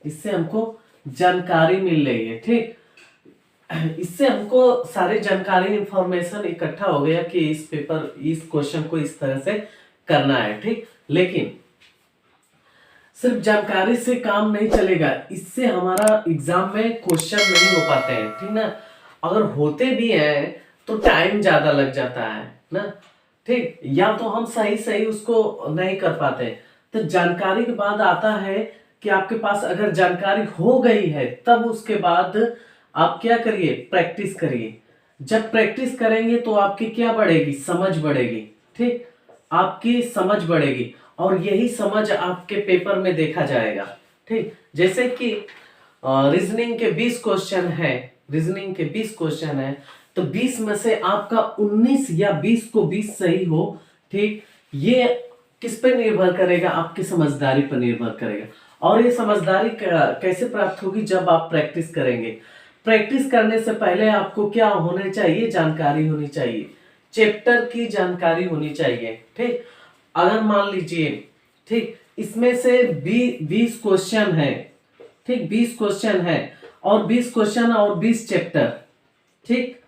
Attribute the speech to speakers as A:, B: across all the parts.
A: इससे हमको जानकारी मिल रही है, ठीक। इससे हमको सारी जानकारी इंफॉर्मेशन इकट्ठा हो गया कि इस क्वेश्चन को इस तरह से करना है, ठीक। लेकिन सिर्फ जानकारी से काम नहीं चलेगा, इससे हमारा एग्जाम में क्वेश्चन नहीं हो पाते हैं, ठीक ना। अगर होते भी हैं तो टाइम ज्यादा लग जाता है ना, ठीक। या तो हम सही सही उसको नहीं कर पाते। तो जानकारी के बाद आता है कि आपके पास अगर जानकारी हो गई है तब उसके बाद आप क्या करिए, प्रैक्टिस करिए। जब प्रैक्टिस करेंगे तो आपकी क्या बढ़ेगी, समझ बढ़ेगी, ठीक। आपकी समझ बढ़ेगी और यही समझ आपके पेपर में देखा जाएगा, ठीक। जैसे कि रीजनिंग के 20 क्वेश्चन है, रीजनिंग के 20 क्वेश्चन है, तो 20 में से आपका 19 या 20 को 20 सही हो, ठीक। ये किस पे निर्भर करेगा, आपकी समझदारी पर निर्भर करेगा। और ये समझदारी कैसे प्राप्त होगी, जब आप प्रैक्टिस करेंगे। प्रैक्टिस करने से पहले आपको क्या होना चाहिए, जानकारी होनी चाहिए, चैप्टर की जानकारी होनी चाहिए, ठीक। अगर मान लीजिए, ठीक, इसमें से 20 क्वेश्चन है, ठीक, 20 क्वेश्चन है और 20 क्वेश्चन और 20 चैप्टर, ठीक।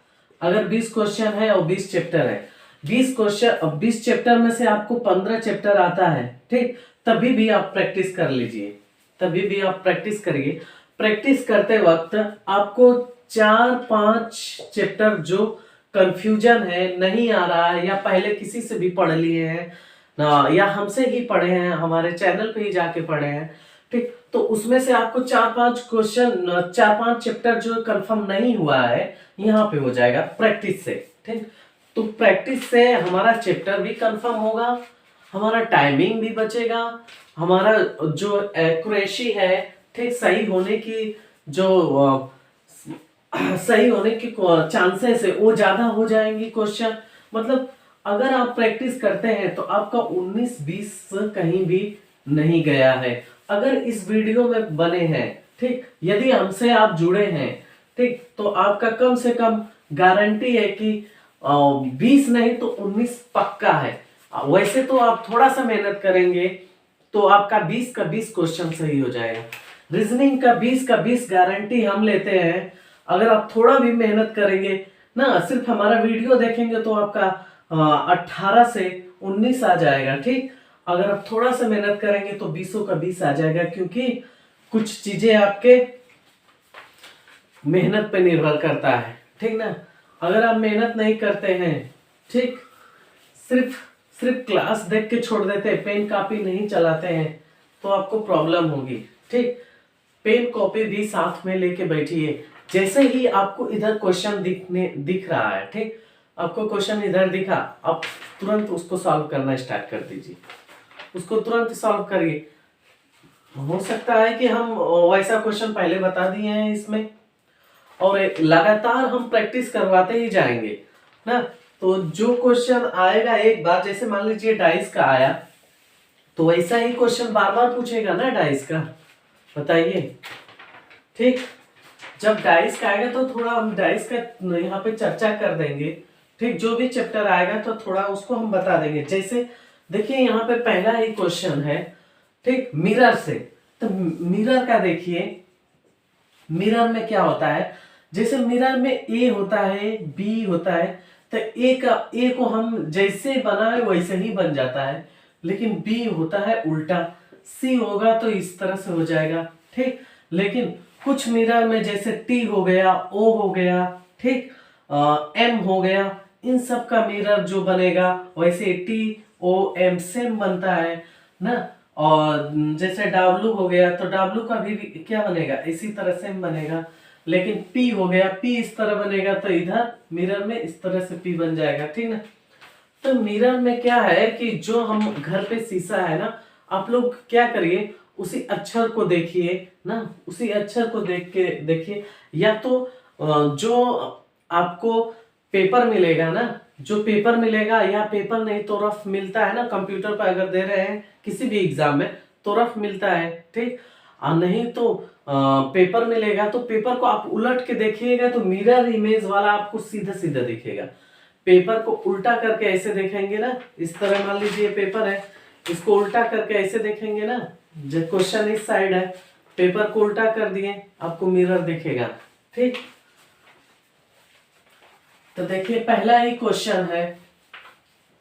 A: अगर 20 क्वेश्चन है और 20 चैप्टर है, 20 क्वेश्चन 20 चैप्टर में से आपको 15 चैप्टर आता है, ठीक, तभी भी आप प्रैक्टिस कर लीजिए, तभी भी आप प्रैक्टिस करिए। प्रैक्टिस करते वक्त आपको 4-5 चैप्टर जो कंफ्यूजन है, नहीं आ रहा है, या पहले किसी से भी पढ़ लिए हैं ना, या हमसे ही पढ़े हैं, हमारे चैनल पे ही जाके पढ़े हैं, ठीक, तो उसमें से आपको 4-5 क्वेश्चन, 4-5 चैप्टर जो कंफर्म नहीं हुआ है, यहाँ पे हो जाएगा प्रैक्टिस से, ठीक। तो प्रैक्टिस से हमारा चैप्टर भी कंफर्म होगा, हमारा टाइमिंग भी बचेगा, हमारा जो एक्यूरेसी है, ठीक, सही होने की जो सही होने की चांसेस है वो ज्यादा हो जाएंगी क्वेश्चन। मतलब अगर आप प्रैक्टिस करते हैं तो आपका 19-20 कहीं भी नहीं गया है। अगर इस वीडियो में बने हैं, ठीक, यदि हमसे आप जुड़े हैं, ठीक, तो आपका कम से कम गारंटी है कि 20 नहीं तो 19 पक्का है। वैसे तो आप थोड़ा सा मेहनत करेंगे तो आपका 20 का 20 क्वेश्चन सही हो जाएगा। रीजनिंग का 20 का 20 गारंटी हम लेते हैं। अगर आप थोड़ा भी मेहनत करेंगे ना, सिर्फ हमारा वीडियो देखेंगे तो आपका 18 से 19 आ जाएगा, ठीक। अगर आप थोड़ा सा मेहनत करेंगे तो 20 का 20 आ जाएगा, क्योंकि कुछ चीजें आपके मेहनत पे निर्भर करता है, ठीक ना। अगर आप मेहनत नहीं करते हैं, ठीक, सिर्फ सिर्फ क्लास देख के छोड़ देते हैं, पेन कॉपी नहीं चलाते हैं, तो आपको प्रॉब्लम होगी, ठीक। पेन कॉपी भी साथ में लेके बैठिए। जैसे ही आपको इधर क्वेश्चन दिख रहा है, ठीक, आपको क्वेश्चन इधर दिखा, आप तुरंत उसको सॉल्व करना स्टार्ट कर दीजिए, उसको तुरंत सॉल्व करिए। हो सकता है कि हम वैसा क्वेश्चन पहले बता दिए हैं इसमें, और लगातार हम प्रैक्टिस करवाते ही जाएंगे ना, तो जो क्वेश्चन आएगा एक बार, जैसे मान लीजिए डाइस का आया, तो वैसा ही क्वेश्चन बार बार पूछेगा ना डाइस का, बताइए, ठीक। जब डाइस का आएगा तो थोड़ा हम डाइस का यहाँ पे चर्चा कर देंगे, ठीक। जो भी चैप्टर आएगा तो थोड़ा उसको हम बता देंगे। जैसे देखिए यहाँ पे पहला ही क्वेश्चन है, ठीक, मिरर से। तो मिरर का देखिए, मिरर में क्या होता है, जैसे मिरर में ए होता है, बी होता है, तो ए को हम जैसे बनाए वैसे ही बन जाता है, लेकिन बी होता है उल्टा, सी होगा तो इस तरह से हो जाएगा, ठीक। लेकिन कुछ मिरर में जैसे टी हो गया, ओ हो गया, ठीक, एम हो गया, इन सब का मिरर जो बनेगा वैसे टी ओ एम सेम बनता है ना। और जैसे डब्लू हो गया तो डब्लू का भी क्या बनेगा, इसी तरह सेम बनेगा। लेकिन पी हो गया, पी इस तरह बनेगा, तो इधर मिरर में इस तरह से पी बन जाएगा, ठीक ना। तो मिरर में क्या है कि जो हम घर पे शीशा है ना, आप लोग क्या करिए, उसी अक्षर को देखिए ना, उसी अक्षर को देख के देखिए, या तो जो आपको पेपर मिलेगा ना, जो पेपर मिलेगा, या पेपर नहीं तो रफ मिलता है ना, कंप्यूटर पर अगर दे रहे हैं किसी भी एग्जाम में तो रफ मिलता है, ठीक। नहीं तो पेपर मिलेगा, तो पेपर को आप उलट के देखिएगा तो मिरर इमेज वाला आपको सीधा सीधा दिखेगा। पेपर को उल्टा करके ऐसे देखेंगे ना, इस तरह मान लीजिए पेपर है, इसको उल्टा करके ऐसे देखेंगे ना, जो क्वेश्चन इस साइड है पेपर को उल्टा कर दिए, आपको मिरर दिखेगा। ठीक, तो देखिए पहला ही क्वेश्चन है,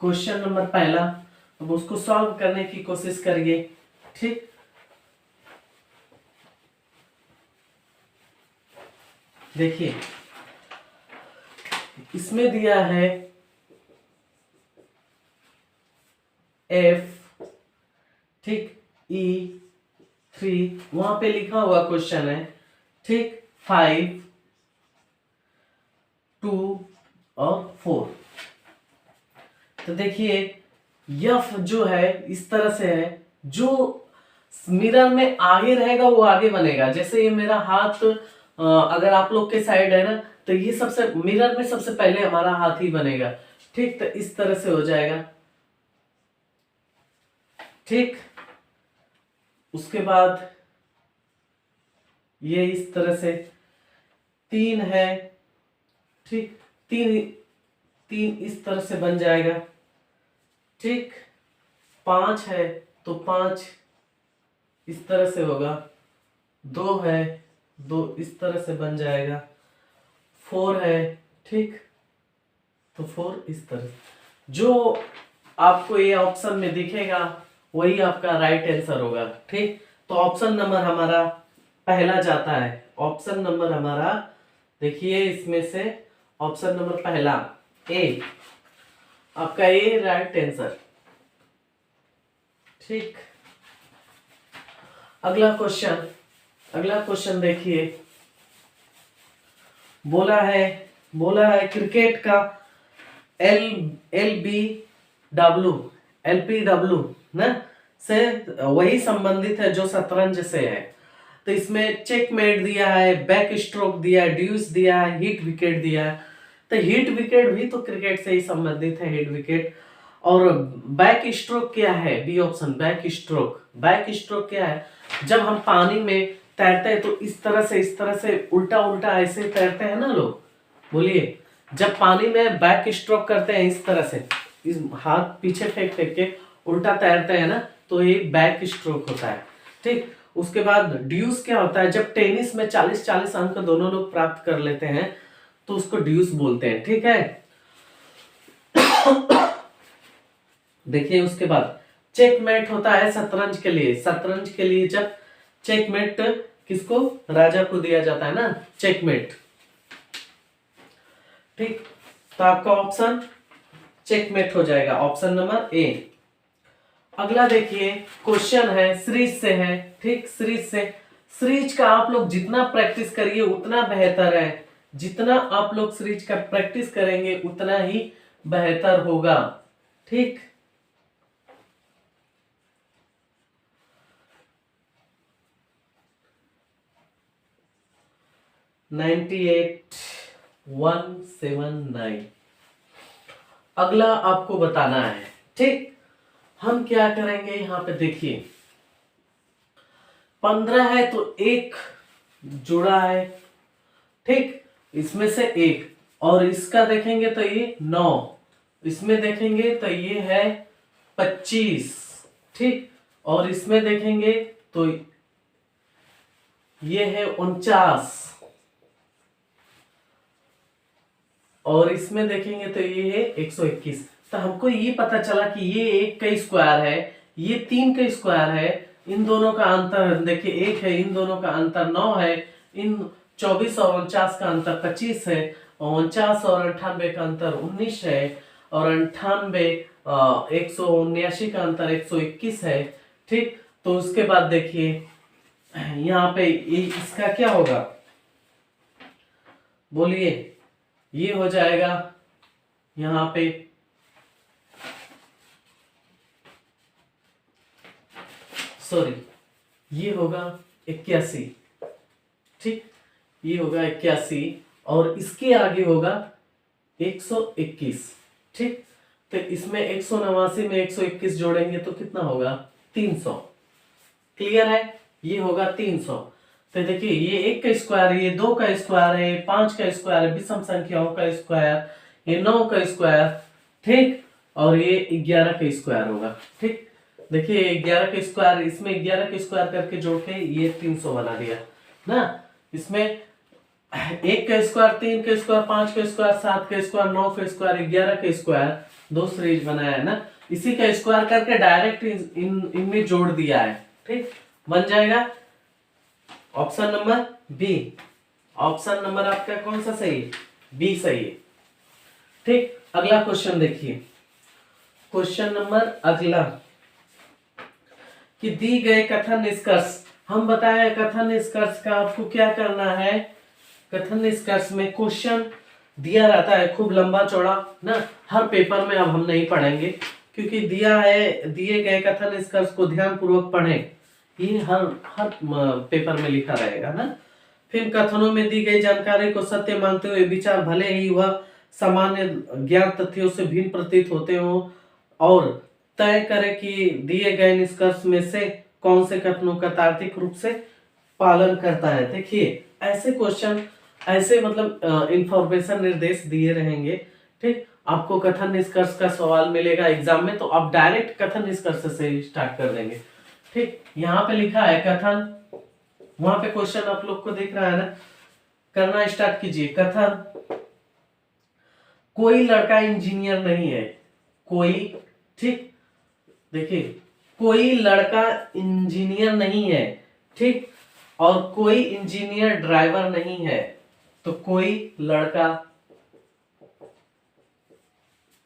A: क्वेश्चन नंबर पहला। अब उसको सॉल्व करने की कोशिश करिए। ठीक, देखिए इसमें दिया है F, ठीक, E3, वहां पे लिखा हुआ क्वेश्चन है, ठीक, 5, 2 और 4। तो देखिए F जो है इस तरह से है, जो मिरर में आगे रहेगा वो आगे बनेगा। जैसे ये मेरा हाथ अगर आप लोग के साइड है ना, तो ये सबसे मिरर में सबसे पहले हमारा हाथ ही बनेगा। ठीक, तो इस तरह से हो जाएगा। ठीक, उसके बाद ये इस तरह से 3 है, ठीक, तीन इस तरह से बन जाएगा। ठीक, 5 है तो 5 इस तरह से होगा, 2 है 2 इस तरह से बन जाएगा, 4 है, ठीक, तो 4 इस तरह से। जो आपको ये ऑप्शन में दिखेगा वही आपका राइट आंसर होगा। ठीक, तो ऑप्शन नंबर हमारा पहला जाता है। ऑप्शन नंबर हमारा देखिए इसमें से ऑप्शन नंबर पहला ए, आपका ए राइट आंसर। ठीक, अगला क्वेश्चन देखिए, बोला है क्रिकेट का एलपीडब्ल्यू ना से वही संबंधित है जो शतरंज से है। तो इसमें चेकमेट दिया है, बैक स्ट्रोक दिया है, ड्यूस दिया है, हिट विकेट दिया है। तो हिट विकेट भी तो क्रिकेट से ही संबंधित है, हिट विकेट। और बैक स्ट्रोक क्या है, बी ऑप्शन बैक स्ट्रोक क्या है, जब हम पानी में तैरते हैं तो इस तरह से उल्टा ऐसे तैरते हैं ना लोग, बोलिए, जब पानी में बैक स्ट्रोक करते हैं इस तरह से, इस हाथ पीछे फेंक के उल्टा तैरते हैं ना, तो ये बैक स्ट्रोक होता है। ठीक, उसके बाद ड्यूस क्या होता है, जब टेनिस में 40-40 अंक दोनों लोग प्राप्त कर लेते हैं तो उसको ड्यूस बोलते हैं। ठीक है, देखिए उसके बाद चेकमेट होता है शतरंज के लिए जब चेकमेट किसको, राजा को दिया जाता है ना, चेकमेट। ठीक, तो आपका ऑप्शन चेकमेट हो जाएगा, ऑप्शन नंबर ए। अगला देखिए क्वेश्चन है सीरीज से है। ठीक, सीरीज का आप लोग जितना प्रैक्टिस करिए उतना बेहतर है, जितना आप लोग सीरीज का प्रैक्टिस करेंगे उतना ही बेहतर होगा। ठीक, $98,179। अगला आपको बताना है। ठीक, हम क्या करेंगे, यहाँ पे देखिए 15 है तो एक जुड़ा है। ठीक, इसमें से एक, और इसका देखेंगे तो ये 9, इसमें देखेंगे तो ये है 25। ठीक, और इसमें देखेंगे तो ये है 49, और इसमें देखेंगे तो ये है 121। तो हमको ये पता चला कि ये 1 का स्क्वायर है, ये 3 का स्क्वायर है, इन दोनों का अंतर देखिए 1 है, इन दोनों का अंतर 9 है, इन 24 और 49 का अंतर 25 है, और 49 और 98 का अंतर 19 है, और 98 179 का अंतर 121 है। ठीक, तो उसके बाद देखिए यहाँ पे इसका क्या होगा, बोलिए, ये हो जाएगा यहाँ पे ये होगा 81। ठीक, ये होगा 81 और इसके आगे होगा 121। ठीक, तो इसमें 189 में 121 जोड़ेंगे तो कितना होगा, 300। क्लियर है, ये होगा 300। तो देखिए ये 1 का स्क्वायर, ये 2 का स्क्वायर है, 5 का स्क्वायर है, विषम संख्याओं का स्क्वायर, ये 9 का स्क्वायर। ठीक, और ये 11 का स्क्वायर होगा। ठीक, देखिए 11 के स्क्वायर, इसमें 11 के स्क्वायर करके जोड़ के ये 300 बना दिया ना। इसमें 1 का स्क्वायर, 3 के स्क्वायर, 5 के स्क्वायर, 7 के स्क्वायर, 9 के स्क्वायर, 11 के स्क्वायर, दो सीरीज बनाया है ना। इसी का स्क्वायर करके डायरेक्ट इनमें जोड़ दिया है। ठीक, बन जाएगा option number B. Option number आपका कौन सा सही है? बी सही है। ठीक, अगला क्वेश्चन देखिए। क्वेश्चन नंबर अगला कि दी गए कथन निष्कर्ष, हम बताए कथन निष्कर्ष का आपको क्या करना है। कथन निष्कर्ष में क्वेश्चन दिया रहता है खूब लंबा चौड़ा ना, हर पेपर में अब हम नहीं पढ़ेंगे क्योंकि दिया है, दिए गए कथन निष्कर्ष को ध्यान पूर्वक पढ़ें, ये हर पेपर में लिखा रहेगा ना। फिर कथनों में दी गई जानकारी को सत्य मानते हुए विचार भले ही वह सामान्य ज्ञात तथ्यों से भिन्न प्रतीत होते हो, और तय करें कि दिए गए निष्कर्ष में से कौन से कथनों का तार्किक रूप से पालन करता है। देखिए ऐसे क्वेश्चन, ऐसे मतलब इंफॉर्मेशन निर्देश दिए रहेंगे। ठीक, आपको कथन निष्कर्ष का सवाल मिलेगा एग्जाम में तो आप डायरेक्ट कथन निष्कर्ष से स्टार्ट कर देंगे। ठीक, यहाँ पे लिखा है कथन, वहां पे क्वेश्चन आप लोग को दिख रहा है ना, करना स्टार्ट कीजिए। कथन, कोई लड़का इंजीनियर नहीं है। कोई, ठीक, देखिए कोई लड़का इंजीनियर नहीं है। ठीक, और कोई इंजीनियर ड्राइवर नहीं है। तो कोई लड़का,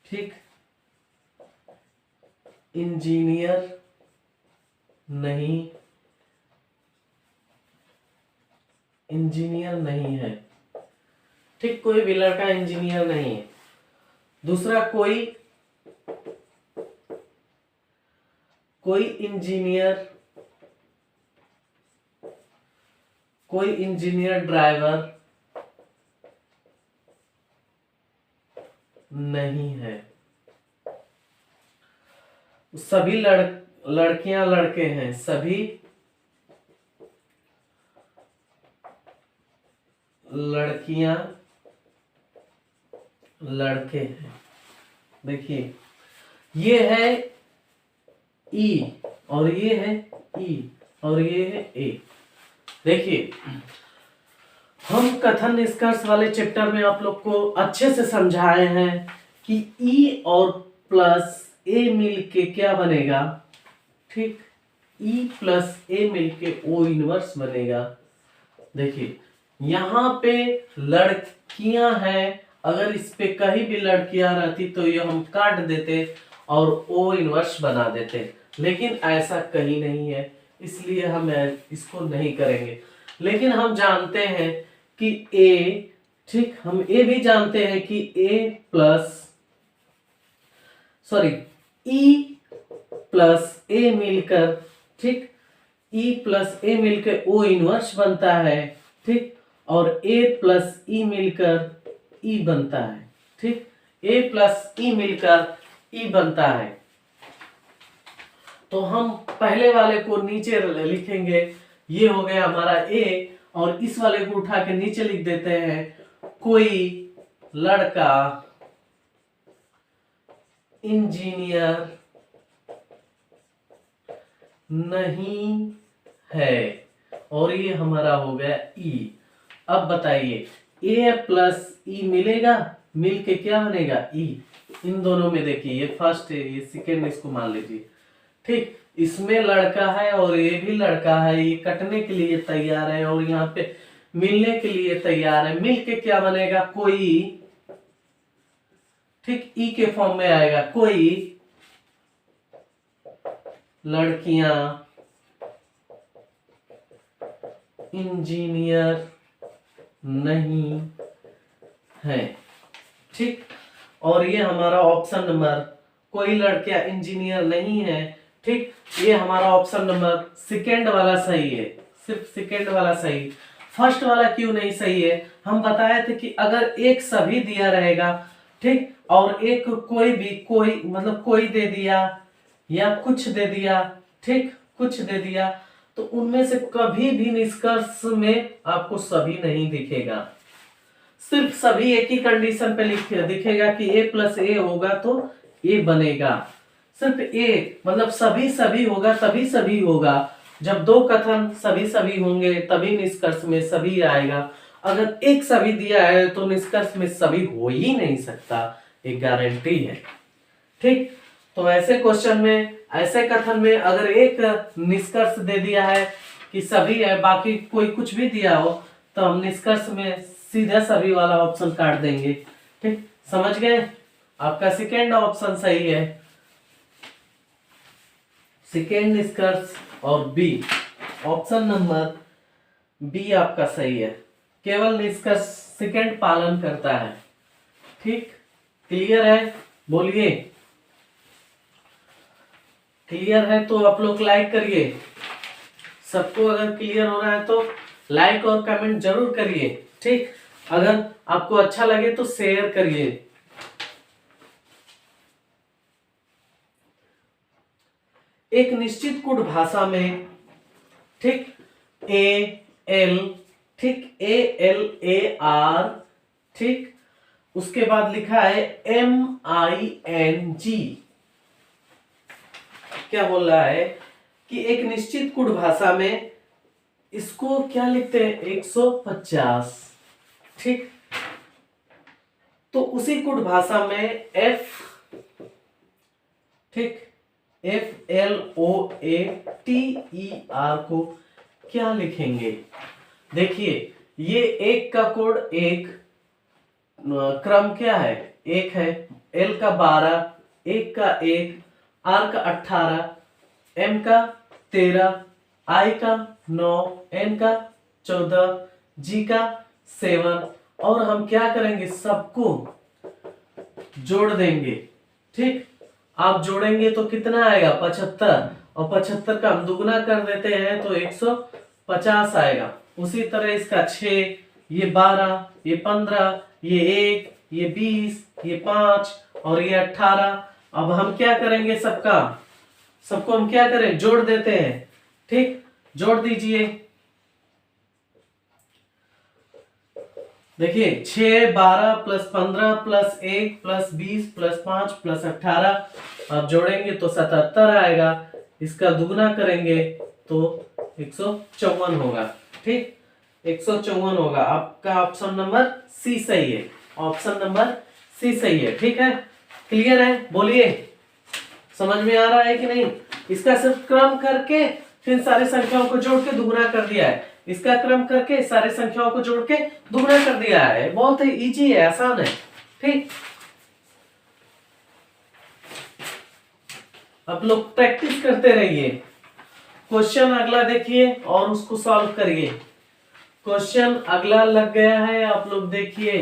A: ठीक, इंजीनियर नहीं, इंजीनियर नहीं है। ठीक, कोई भी लड़का इंजीनियर नहीं है। दूसरा, कोई इंजीनियर ड्राइवर नहीं है। सभी लड़कियां लड़के हैं। सभी लड़कियां लड़के हैं। देखिए ये है ई और ये है ई और ये है ए। देखिए हम कथन निष्कर्ष वाले चैप्टर में आप लोग को अच्छे से समझाए हैं कि ई और प्लस ए मिल के क्या बनेगा। ठीक, ई प्लस ए मिल के ओ इनवर्स बनेगा। देखिए यहाँ पे लड़कियां हैं, अगर इस पे कहीं भी लड़कियां रहती तो ये हम काट देते और ओ इनवर्स बना देते, लेकिन ऐसा कहीं नहीं है, इसलिए हम इसको नहीं करेंगे। लेकिन हम जानते हैं कि ए, ठीक, हम ए भी जानते हैं कि ए प्लस, सॉरी, ई प्लस ए मिलकर, ठीक, ई प्लस ए मिलकर ओ इनवर्स बनता है। ठीक, और ए प्लस ई मिलकर ई बनता है। ठीक, ए प्लस ई मिलकर ई बनता है। तो हम पहले वाले को नीचे लिखेंगे, ये हो गया हमारा ए, और इस वाले को उठा के नीचे लिख देते हैं, कोई लड़का इंजीनियर नहीं है, और ये हमारा हो गया ई। अब बताइए ए प्लस ई मिलेगा, मिल के क्या बनेगा ई। इन दोनों में देखिए ये फर्स्ट है, ये सेकेंड, इसको मान लीजिए। ठीक, इसमें लड़का है और ये भी लड़का है, ये कटने के लिए तैयार है और यहाँ पे मिलने के लिए तैयार है। मिल के क्या बनेगा, कोई, ठीक, ई के फॉर्म में आएगा, कोई लड़कियां इंजीनियर नहीं है। ठीक, और ये हमारा ऑप्शन नंबर, कोई लड़कियां इंजीनियर नहीं है। ठीक, ये हमारा ऑप्शन नंबर सेकेंड वाला सही है, सिर्फ सेकेंड वाला सही। फर्स्ट वाला क्यों नहीं सही है, हम बताए थे कि अगर एक सभी दिया रहेगा, ठीक, और एक कोई भी, कोई मतलब कोई दे दिया या कुछ दे दिया, ठीक, कुछ दे दिया, तो उनमें से कभी भी निष्कर्ष में आपको सभी नहीं दिखेगा। सिर्फ सभी एक ही कंडीशन पे दिखेगा कि ए प्लस ए होगा तो ए बनेगा। सिर्फ एक, मतलब सभी सभी होगा तभी सभी होगा। जब दो कथन सभी सभी होंगे तभी निष्कर्ष में सभी आएगा। अगर एक सभी दिया है तो निष्कर्ष में सभी हो ही नहीं सकता, एक गारंटी है। ठीक, तो ऐसे क्वेश्चन में, ऐसे कथन में अगर एक निष्कर्ष दे दिया है कि सभी है, बाकी कोई कुछ भी दिया हो, तो हम निष्कर्ष में सीधा सभी वाला ऑप्शन काट देंगे। ठीक, समझ गए? आपका सेकेंड ऑप्शन सही है, सेकेंड निष्कर्ष और बी, ऑप्शन नंबर बी आपका सही है। केवल निष्कर्ष सेकेंड पालन करता है। ठीक, क्लियर है? बोलिए, क्लियर है तो आप लोग लाइक करिए। सबको अगर क्लियर हो रहा है तो लाइक और कमेंट जरूर करिए। ठीक, अगर आपको अच्छा लगे तो शेयर करिए। एक निश्चित कूट भाषा में, ठीक, ए एल, ठीक, ए एल ए आर, ठीक, उसके बाद लिखा है MING। क्या बोल रहा है कि एक निश्चित कूट भाषा में इसको क्या लिखते हैं, 150। ठीक, तो उसी कूट भाषा में F, ठीक, FLOATER को क्या लिखेंगे? देखिए, ये एक का कोड, एक क्रम क्या है, एक है, L का 12, एक का 1, R का 18, M का 13, I का 9, N का 14, G का 7, और हम क्या करेंगे, सबको जोड़ देंगे। ठीक, आप जोड़ेंगे तो कितना आएगा, 75, और 75 का हम दुगना कर देते हैं तो 150 आएगा। उसी तरह इसका 6, ये 12, ये 15, ये 1, ये 20, ये 5 और ये 18। अब हम क्या करेंगे, सबको हम क्या करें, जोड़ देते हैं। ठीक, जोड़ दीजिए। देखिए, 6, 12 plus 15 plus 1 plus 20 plus 5 plus 18, अब जोड़ेंगे तो 77 आएगा। इसका दुगना करेंगे तो 154 होगा। ठीक, 154 होगा। आपका ऑप्शन नंबर सी सही है, ऑप्शन नंबर सी सही है। ठीक है, क्लियर है? बोलिए, समझ में आ रहा है कि नहीं? इसका सिर्फ क्रम करके फिर सारे संख्याओं को जोड़ के दुगना कर दिया है। इसका क्रम करके सारे संख्याओं को जोड़ के दुगना कर दिया है। बहुत ही इजी है, आसान है। ठीक, आप लोग प्रैक्टिस करते रहिए। क्वेश्चन अगला देखिए और उसको सॉल्व करिए। क्वेश्चन अगला लग गया है, आप लोग देखिए।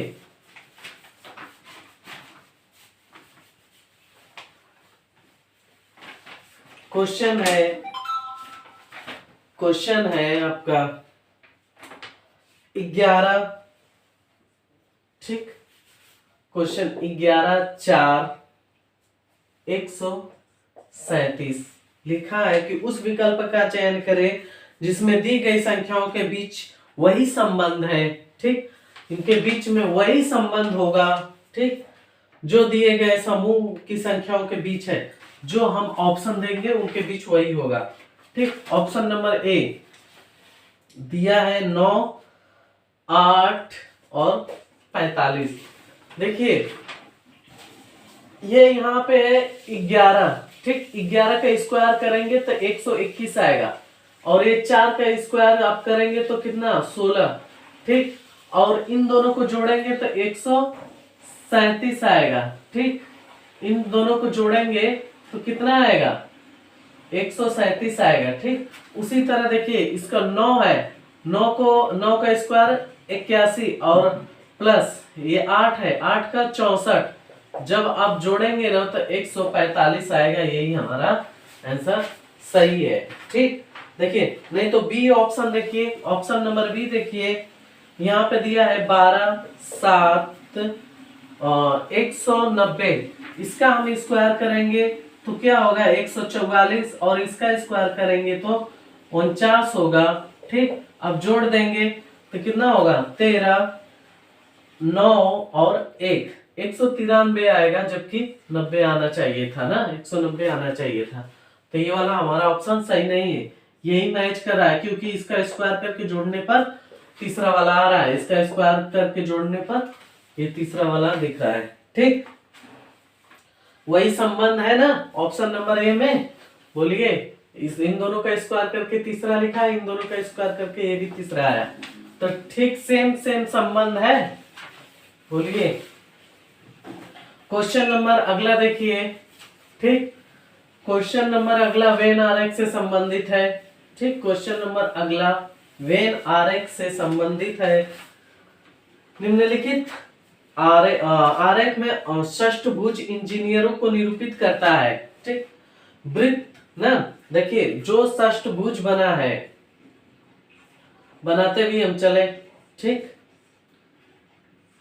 A: क्वेश्चन है आपका 11। ठीक, क्वेश्चन 11/4 137 लिखा है कि उस विकल्प का चयन करें जिसमें दी गई संख्याओं के बीच वही संबंध है। ठीक, इनके बीच में वही संबंध होगा। ठीक, जो दिए गए समूह की संख्याओं के बीच है, जो हम ऑप्शन देंगे उनके बीच वही होगा। ठीक, ऑप्शन नंबर ए दिया है 9, 8 और 45। देखिए, ये यहाँ पे है 11। ठीक, 11 का स्क्वायर करेंगे तो 121 आएगा, और ये 4 का स्क्वायर आप करेंगे तो कितना, 16। ठीक, और इन दोनों को जोड़ेंगे तो 137 आएगा। ठीक, इन दोनों को जोड़ेंगे तो कितना आएगा, 137 आएगा। ठीक, उसी तरह देखिए, इसका 9 है, 9 का स्क्वायर 81 और प्लस ये 8 है, 8 का 64। जब आप जोड़ेंगे ना तो 145 आएगा। यही हमारा आंसर सही है। ठीक, देखिए, नहीं तो बी ऑप्शन देखिए, ऑप्शन नंबर बी देखिए, यहाँ पे दिया है 12, 7 और 190। इसका हम स्क्वायर करेंगे तो क्या होगा, 144, और इसका स्क्वायर करेंगे तो 49 होगा। ठीक, अब जोड़ देंगे तो कितना होगा, 13, 9 और 1, 193 आएगा, जबकि 90 आना चाहिए था ना, 190 आना चाहिए था। तो ये वाला हमारा ऑप्शन सही नहीं है, यही मैच कर रहा है, क्योंकि इसका स्क्वायर करके जोड़ने पर तीसरा वाला आ रहा है, इसका स्क्वायर करके जोड़ने पर ये तीसरा वाला दिख रहा है। ठीक, वही संबंध है ना ऑप्शन नंबर ए में। बोलिए, इन दोनों का स्क्वायर करके तीसरा लिखा है, इन दोनों का स्क्वायर करके ये भी तीसरा आया, तो ठीक सेम सेम संबंध है। बोलिए, क्वेश्चन नंबर अगला देखिए। ठीक, क्वेश्चन नंबर अगला वेन आरेख से संबंधित है। ठीक, क्वेश्चन नंबर अगला वेन आरेख से संबंधित है। निम्नलिखित आरेख में षष्ठभुज इंजीनियरों को निरूपित करता है। ठीक, वृत्त ना, देखिए जो षष्ठभुज बना है, बनाते भी हम चले। ठीक,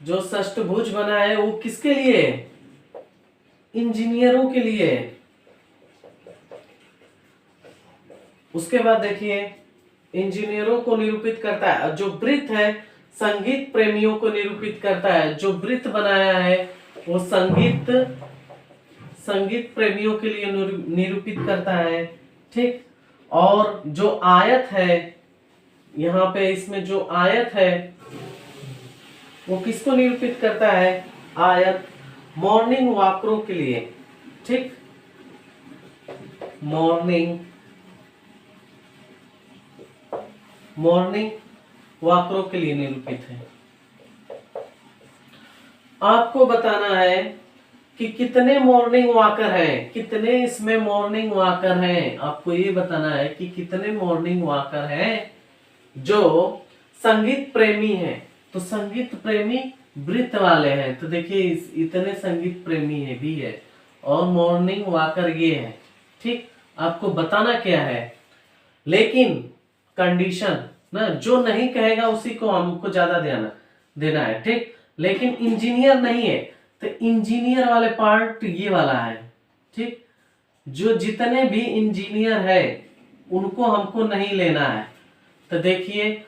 A: जो षष्ठभुज बना है वो किसके लिए? इंजीनियरों के लिए। उसके बाद देखिए, इंजीनियरों को निरूपित करता है। जो वृत्त है संगीत प्रेमियों को निरूपित करता है। जो वृत्त बनाया है वो संगीत प्रेमियों के लिए निरूपित करता है। ठीक, और जो आयत है यहाँ पे, इसमें जो आयत है वो किसको निरूपित करता है? आयत मॉर्निंग वॉकरों के लिए। ठीक, मॉर्निंग वॉकरों के लिए निरूपित है। आपको बताना है कि कितने मॉर्निंग वॉकर हैं, कितने इसमें मॉर्निंग वॉकर हैं। आपको ये बताना है कि कितने मॉर्निंग वॉकर हैं जो संगीत प्रेमी हैं। तो संगीत प्रेमी वृत्त वाले हैं, तो देखिए इतने संगीत प्रेमी है भी है, और मॉर्निंग वॉकर ये है। ठीक, आपको बताना क्या है, लेकिन कंडीशन ना, जो नहीं कहेगा उसी को हमको ज्यादा देना है। ठीक, लेकिन इंजीनियर नहीं है, तो इंजीनियर वाले पार्ट ये वाला है। ठीक, जो जितने भी इंजीनियर है उनको हमको नहीं लेना है। तो देखिए,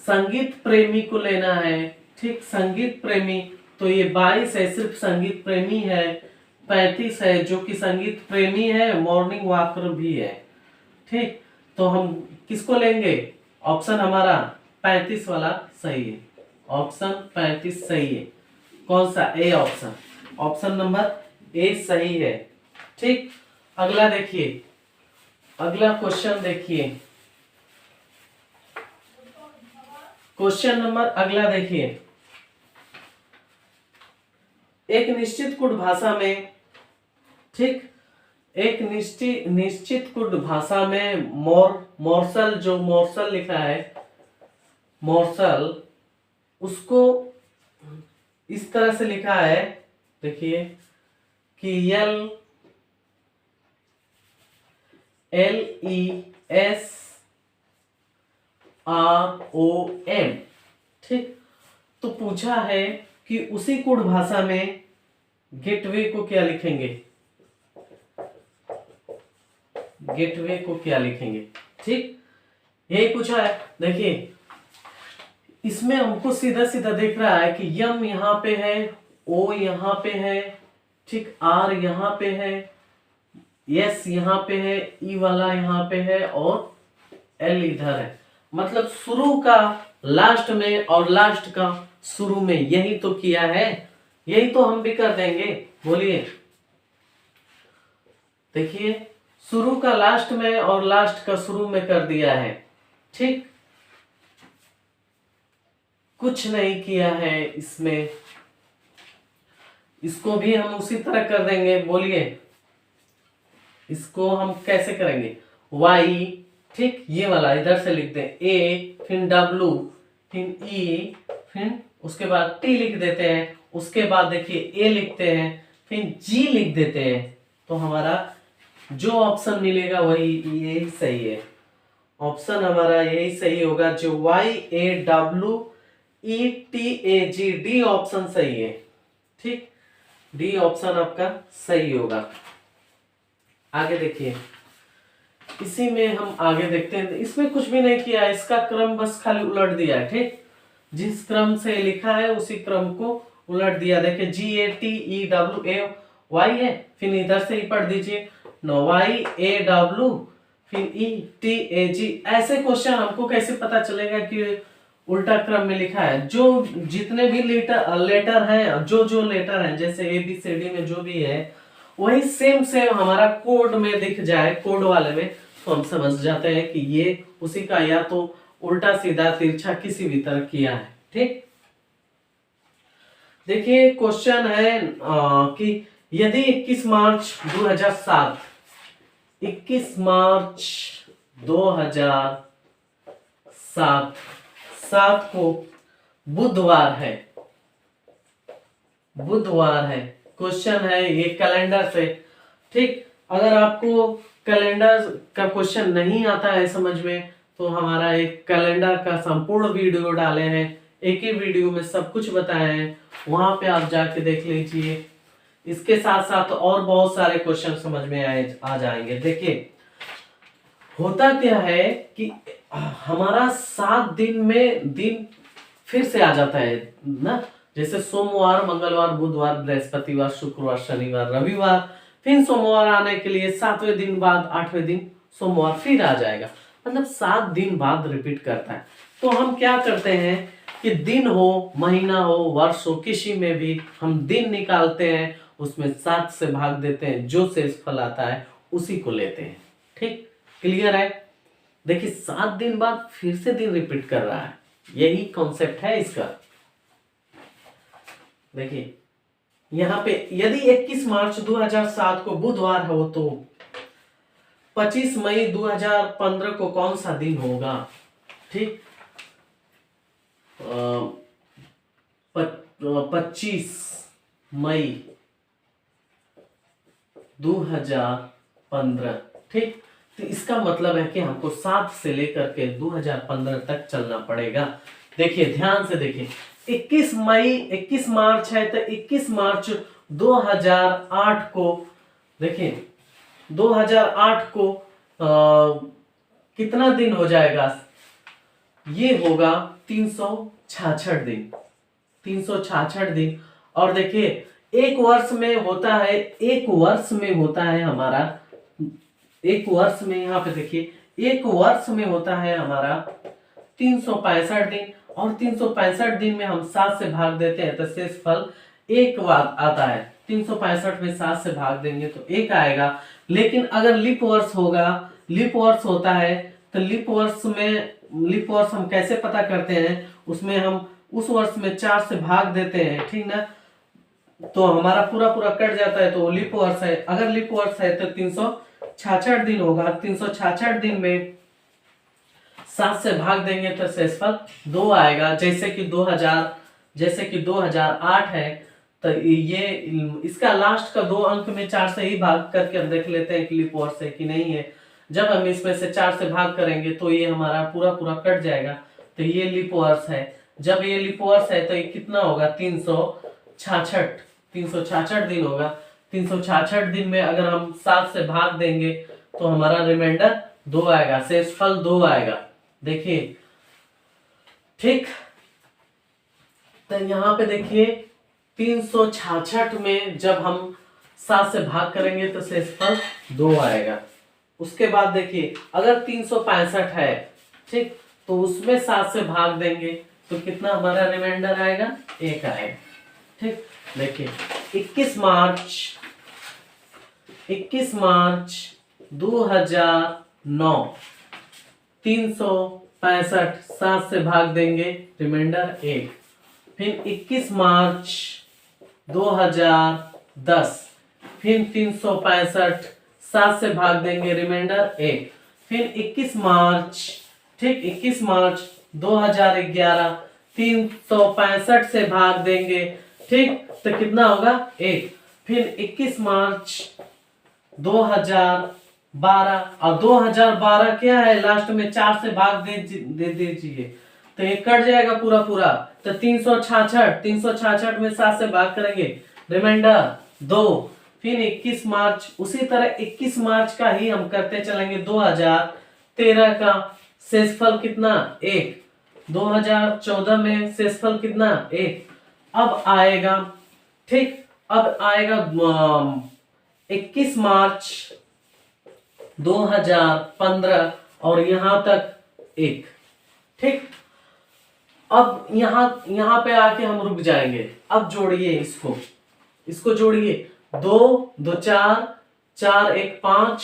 A: संगीत प्रेमी को लेना है। ठीक, संगीत प्रेमी, तो ये 22 है, सिर्फ संगीत प्रेमी है। 35 है जो कि संगीत प्रेमी है, मॉर्निंग वॉकर भी है। ठीक, तो हम किसको लेंगे? ऑप्शन हमारा 35 वाला सही है। ऑप्शन 35 सही है। कौन सा? A option, option number A सही है। ठीक, अगला देखिए, अगला क्वेश्चन देखिए, क्वेश्चन नंबर अगला देखिए। एक निश्चित कुट भाषा में, ठीक, एक निश्चित कुट भाषा में मोर्सल, जो मोर्सल लिखा है, मोर्सल, उसको इस तरह से लिखा है। देखिए कि LESROM। ठीक, तो पूछा है कि उसी कुट भाषा में गेटवे को क्या लिखेंगे? गेटवे को क्या लिखेंगे? ठीक, यही पूछा है। देखिए इसमें हमको सीधा सीधा दिख रहा है कि यम यहाँ पे है, ओ यहाँ पे है, ठीक, आर यहाँ पे है, यस यहाँ पे है, ई वाला यहाँ पे है, और एल इधर है। मतलब शुरू का लास्ट में और लास्ट का शुरू में, यही तो किया है, यही तो हम भी कर देंगे। बोलिए, देखिए शुरू का लास्ट में और लास्ट का शुरू में कर दिया है। ठीक, कुछ नहीं किया है इसमें, इसको भी हम उसी तरह कर देंगे। बोलिए, इसको हम कैसे करेंगे? वाई, ठीक, ये वाला इधर से लिखते हैं, ए, फिर डब्लू, फिर ई, फिर उसके बाद टी लिख देते हैं। उसके बाद देखिए ए लिखते हैं, फिर जी लिख देते हैं। तो हमारा जो ऑप्शन मिलेगा वही यही सही है। ऑप्शन हमारा यही सही होगा, जो Y A W E T A G, D option सही है। ठीक, डी ऑप्शन आपका सही होगा। आगे देखिए, इसी में हम आगे देखते हैं। इसमें कुछ भी नहीं किया है, इसका क्रम बस खाली उलट दिया है। ठीक, जिस क्रम से लिखा है उसी क्रम को उलट दिया, देखिए GATEWAY है, फिर इधर से ही पढ़ दीजिए YAW फिर ETAG। ऐसे क्वेश्चन हमको कैसे पता चलेगा कि उल्टा क्रम में लिखा है? जो जितने भी लेटर हैं, जो लेटर हैं, जैसे ABCD में जो भी है वही सेम सेम हमारा कोड में दिख जाए, कोड वाले में, तो हम समझ जाते हैं कि ये उसी का या तो उल्टा सीधा तिरछा किसी भी तरह किया है। ठीक, देखिए क्वेश्चन है कि यदि 21 मार्च 2007 को बुधवार है, क्वेश्चन है ये कैलेंडर से। ठीक, अगर आपको कैलेंडर का क्वेश्चन नहीं आता है समझ में, तो हमारा एक कैलेंडर का संपूर्ण वीडियो डाले हैं, एक ही वीडियो में सब कुछ बताए हैं, वहां पे आप जाके देख लीजिए। इसके साथ साथ और बहुत सारे क्वेश्चन समझ में आ जाएंगे। देखिए होता क्या है कि हमारा 7 दिन में दिन फिर से आ जाता है ना, जैसे सोमवार, मंगलवार, बुधवार, बृहस्पतिवार, शुक्रवार, शनिवार, रविवार, फिर सोमवार आने के लिए 7वें दिन बाद 8वें दिन सोमवार फिर आ जाएगा, मतलब 7 दिन बाद रिपीट करता है। तो हम क्या करते हैं कि दिन हो, महीना हो, वर्ष हो, किसी में भी हम दिन निकालते हैं, उसमें 7 से भाग देते हैं, जो शेषफल आता है उसी को लेते हैं। ठीक, क्लियर है? देखिए 7 दिन बाद फिर से दिन रिपीट कर रहा है, यही कॉन्सेप्ट है इसका। देखिए यहाँ पे यदि 21 मार्च 2007 को बुधवार हो तो 25 मई 2015 को कौन सा दिन होगा? ठीक, 25 मई 2015। ठीक, तो इसका मतलब है कि हमको 7 से लेकर के 2015 तक चलना पड़ेगा। देखिए ध्यान से देखिए, 21 मार्च है तो 21 मार्च 2008 को, देखिए 2008 को कितना दिन हो जाएगा? ये होगा 366 दिन, 366 दिन। और देखिए एक वर्ष में होता है, हमारा एक वर्ष में, यहाँ पे देखिए एक वर्ष में होता है हमारा 365 दिन, और 365 दिन में हम 7 से भाग देते हैं तो शेषफल 1 आता है। 365 में 7 से भाग देंगे तो 1 आएगा। लेकिन अगर लीप वर्ष होता है तो लीप वर्ष हम कैसे पता करते हैं? उसमें हम उस वर्ष में 4 से भाग देते हैं, ठीक ना, तो हमारा पूरा कट जाता है, तो लीप वर्ष है। अगर लीप वर्ष है तो 366 दिन होगा। 366 दिन में 7 से भाग देंगे तो शेषफल 2 आएगा। जैसे कि 2008 है तो ये इसका लास्ट का 2 अंक में 4 से ही भाग करके हम देख लेते हैं कि लीप वर्ष है कि नहीं है। जब हम इसमें से 4 से भाग करेंगे तो ये हमारा पूरा कट जाएगा, तो ये लीप वर्ष है। जब ये लीप वर्ष है तो ये कितना होगा? 366 दिन होगा। 366 दिन में अगर हम 7 से भाग देंगे तो हमारा रिमाइंडर 2 आएगा, शेषफल 2 आएगा। देखिए ठीक, तो यहाँ पे देखिए 366 में जब हम 7 से भाग करेंगे तो शेषफल 2 आएगा। उसके बाद देखिए अगर 365 है, ठीक, तो उसमें 7 से भाग देंगे तो कितना हमारा रिमाइंडर आएगा? 1 आएगा। ठीक, देखिए 21 मार्च 2009, 365 7 से भाग देंगे, रिमाइंडर 1। फिर 21 मार्च 2010, फिर 365 7 से भाग देंगे, रिमाइंडर 1। फिर 21 मार्च, ठीक, 21 मार्च 2011, 365 से भाग देंगे, ठीक, तो कितना होगा? 1। फिर 21 मार्च 2012, और 2012 क्या है? लास्ट में 4 से भाग दे दीजिए तो ये कट जाएगा पूरा। तो 366 में 7 से भाग करेंगे, रिमाइंडर 2। फिर 21 मार्च, उसी तरह 21 मार्च का ही हम करते चलेंगे। 2013 का शेषफल कितना? 1। 2014 में शेषफल कितना? 1। अब आएगा, ठीक, अब आएगा 21 मार्च 2015 और यहां तक एक, ठीक। अब यहां पे आके हम रुक जाएंगे। अब जोड़िए इसको जोड़िए, 2 2 4, 4 1 5,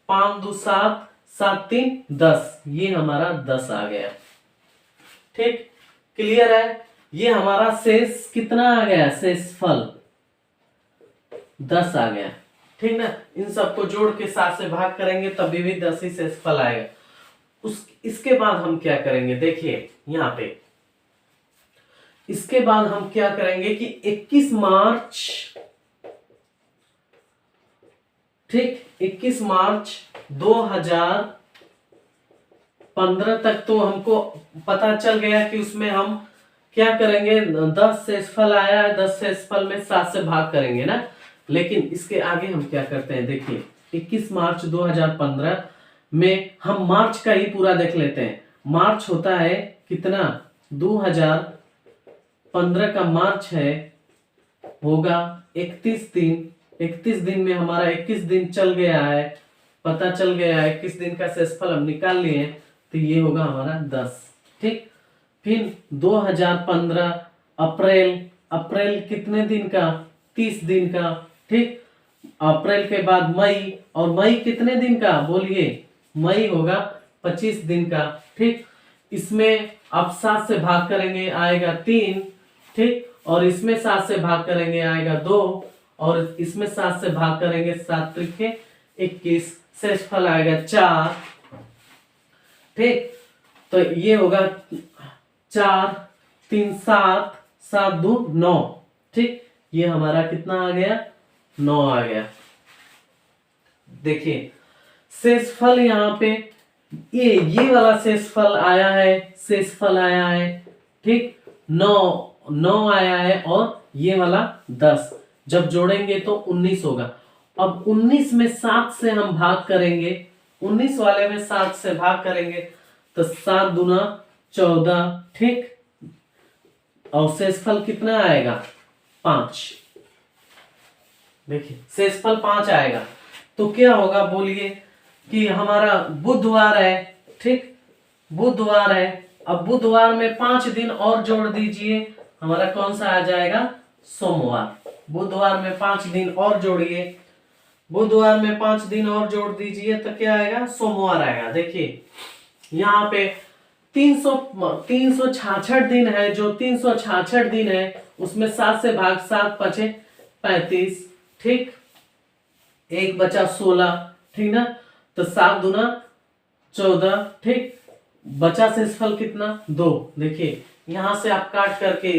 A: 5 2 7, 7 3 10, ये हमारा 10 आ गया, ठीक, क्लियर है। ये हमारा शेष कितना आ गया, शेषफल 10 आ गया, ठीक ना। इन सबको जोड़ के 7 से भाग करेंगे तभी भी 10 ही शेषफल आएगा। इसके बाद हम क्या करेंगे, देखिए यहाँ पे इसके बाद हम क्या करेंगे कि 21 मार्च, ठीक, 21 मार्च 2015 तक तो हमको पता चल गया कि उसमें हम क्या करेंगे, 10 शेषफल आया है, 10 शेषफल में 7 से भाग करेंगे ना। लेकिन इसके आगे हम क्या करते हैं, देखिए 21 मार्च 2015 में हम मार्च का ही पूरा देख लेते हैं। मार्च होता है कितना, 2015 का मार्च है, होगा 31 दिन। 31 दिन में हमारा 21 दिन चल गया है, पता चल गया है 21 दिन का शेषफल हम निकाल लिए, तो ये होगा हमारा 10, ठीक। फिर 2015 अप्रैल, अप्रैल कितने दिन का, 30 दिन का, ठीक। अप्रैल के बाद मई, और मई कितने दिन का बोलिए, मई होगा 25 दिन का, ठीक। इसमें अब 7 से भाग करेंगे आएगा 3, ठीक, और इसमें 7 से भाग करेंगे आएगा 2, और इसमें 7 से भाग करेंगे 7 त्रिके 21, शेषफल आएगा 4, ठीक। तो ये होगा 4 3 7, 7 2 9, ठीक। ये हमारा कितना आ गया, 9 आ गया। देखिए शेषफल यहाँ पे ये वाला शेषफल आया है, शेषफल आया है, ठीक, 9 आया है, और ये वाला 10, जब जोड़ेंगे तो 19 होगा। अब 19 में 7 से हम भाग करेंगे, 19 वाले में 7 से भाग करेंगे तो 7 दूना 14, ठीक, और शेषफल कितना आएगा, 5। देखिए शेषफल 5 आएगा। तो क्या होगा बोलिए कि हमारा बुधवार है, ठीक, बुधवार है। अब बुधवार में 5 दिन और जोड़ दीजिए, हमारा कौन सा आ जाएगा, सोमवार। बुधवार में 5 दिन और जोड़िए, बुधवार में 5 दिन और जोड़ दीजिए तो क्या आएगा, सोमवार आएगा। देखिए यहाँ पे 366 दिन है, जो 366 दिन है उसमें 7 से भाग, 7 5 35, ठीक, एक बचा 16, ठीक ना। तो 7 दूना 14, ठीक, बचा शेषफल कितना, 2। देखिए यहां से आप काट करके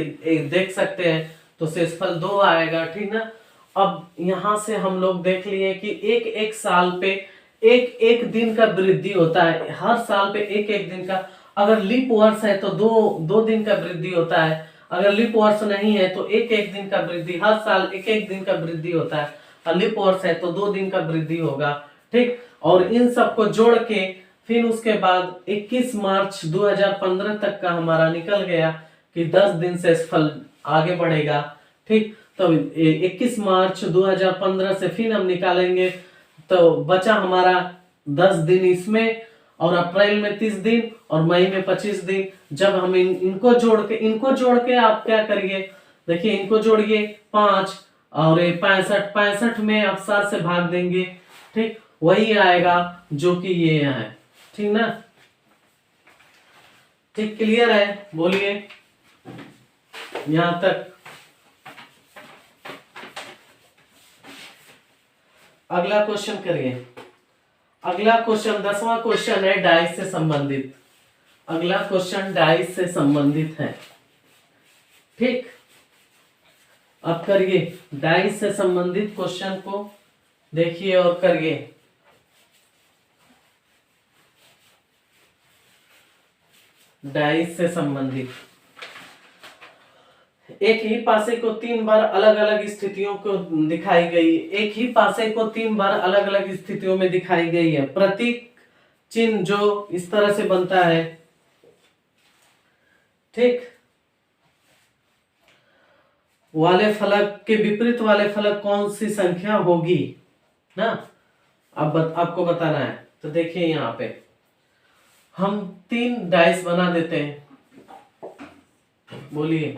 A: देख सकते हैं तो शेषफल 2 आएगा, ठीक ना। अब यहां से हम लोग देख लिए कि एक एक साल पे एक एक दिन का वृद्धि होता है, हर साल पे एक एक दिन का। अगर लीप वर्ष है तो दो दिन का वृद्धि होता है, अगर लीप वर्ष नहीं है तो एक एक दिन का वृद्धि, हर साल एक एक दिन का वृद्धि होता है। और लीप वर्ष है तो 2 दिन का वृद्धि होगा, ठीक। और इन सबको जोड़ के फिर उसके बाद 21 मार्च 2015 तक का हमारा निकल गया कि 10 दिन शेषफल आगे बढ़ेगा, ठीक। तो 21 मार्च 2015 से फिर हम निकालेंगे तो बचा हमारा 10 दिन इसमें, और अप्रैल में 30 दिन, और मई में 25 दिन। जब हम इनको जोड़ के आप क्या करिए, देखिए इनको जोड़िए 5 और 65 में आप 7 से भाग देंगे, ठीक, वही आएगा जो कि ये है, ठीक ना। ठीक, क्लियर है, बोलिए यहां तक। अगला क्वेश्चन करिए। अगला क्वेश्चन 10वां क्वेश्चन है डाइस से संबंधित। अगला क्वेश्चन डाइस से संबंधित है, ठीक। अब करिए डाइस से संबंधित क्वेश्चन को देखिए और करिए। डाइस से संबंधित एक ही पासे को 3 बार अलग अलग स्थितियों को दिखाई गई, एक ही पासे को 3 बार अलग अलग स्थितियों में दिखाई गई है। प्रतीक चिन्ह जो इस तरह से बनता है, ठीक। वाले फलक के विपरीत वाले फलक कौन सी संख्या होगी ना, अब आपको बताना है। तो देखिए यहाँ पे हम 3 डाइस बना देते हैं, बोलिए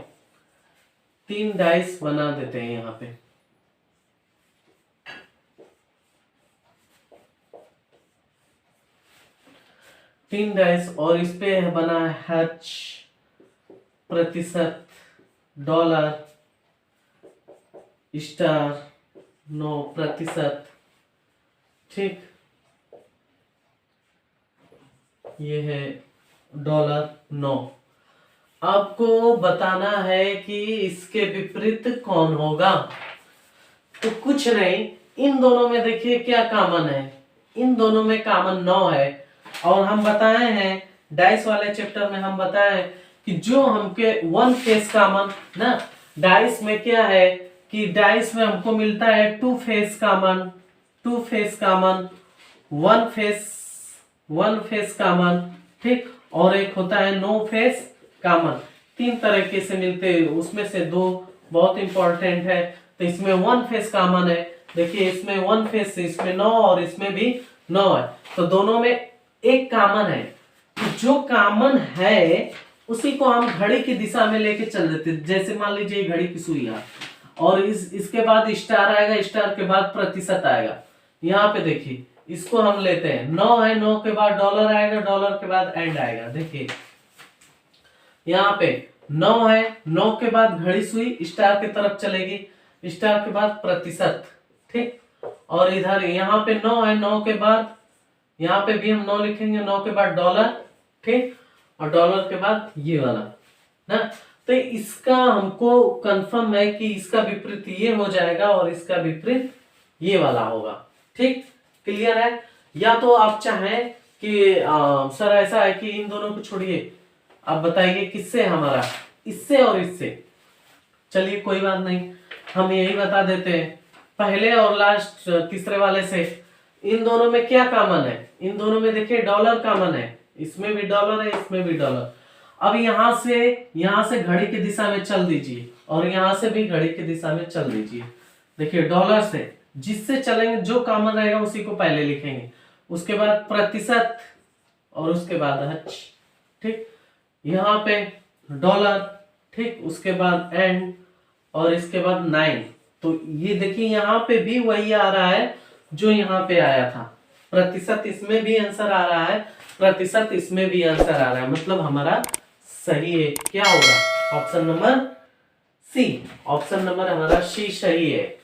A: 3 डाइस बना देते हैं यहाँ पे। तीन डाइस और इस पे बना है H प्रतिशत, डॉलर, स्टार, 9%, ठीक। ये है $9। आपको बताना है कि इसके विपरीत कौन होगा। तो कुछ नहीं, इन दोनों में देखिए क्या कॉमन है, इन दोनों में कॉमन 9 है। और हम बताए हैं डाइस वाले चैप्टर में, हम बताए हैं कि जो हमके 1 फेस कॉमन ना, डाइस में क्या है कि डाइस में हमको मिलता है 2 face common, 2 face common, 1 face common, ठीक। और एक होता है नो फेस कॉमन। 3 तरीके से मिलते हैं, उसमें से 2 बहुत इंपॉर्टेंट है। तो इसमें 1 फेस कॉमन है, देखिए इसमें 1 फेस, इसमें 9 और इसमें भी 9 है। तो दोनों में एक कॉमन है, जो कॉमन है उसी को हम घड़ी की दिशा में लेके चल देते। जैसे मान लीजिए घड़ी की सुई है और इसके बाद स्टार आएगा, स्टार के बाद प्रतिशत आएगा। यहाँ पे देखिए इसको हम लेते हैं 9 है, 9 के बाद डॉलर आएगा, डॉलर के बाद एंड आएगा। देखिए यहाँ पे 9 है, 9 के बाद घड़ी सुई स्टार की तरफ चलेगी, स्टार के बाद प्रतिशत, ठीक। और इधर यहाँ पे 9 है, 9 के बाद यहाँ पे भी हम 9 लिखेंगे, 9 के बाद डॉलर, ठीक। और डॉलर के बाद ये वाला ना। तो इसका हमको कंफर्म है कि इसका विपरीत ये हो जाएगा और इसका विपरीत ये वाला होगा, ठीक। क्लियर है। या तो आप चाहें कि सर ऐसा है कि इन दोनों को छोड़िए, आप बताइए किससे हमारा, इससे और इससे। चलिए कोई बात नहीं, हम यही बता देते हैं पहले और लास्ट तीसरे वाले से। इन दोनों में क्या कॉमन है, इन दोनों में देखिए डॉलर कॉमन है, इसमें भी डॉलर है, इसमें भी डॉलर। अब यहां से घड़ी की दिशा में चल दीजिए और यहां से भी घड़ी की दिशा में चल दीजिए। देखिए डॉलर से जिससे चलेंगे जो कॉमन रहेगा उसी को पहले लिखेंगे, उसके बाद प्रतिशत और उसके बाद H, ठीक। यहाँ पे डॉलर, ठीक, उसके बाद एंड और इसके बाद 9। तो ये देखिए यहाँ पे भी वही आ रहा है जो यहाँ पे आया था, प्रतिशत इसमें भी आंसर आ रहा है, प्रतिशत इसमें भी आंसर आ रहा है, मतलब हमारा सही है। क्या होगा? Option number C, option number हमारा सी सही है।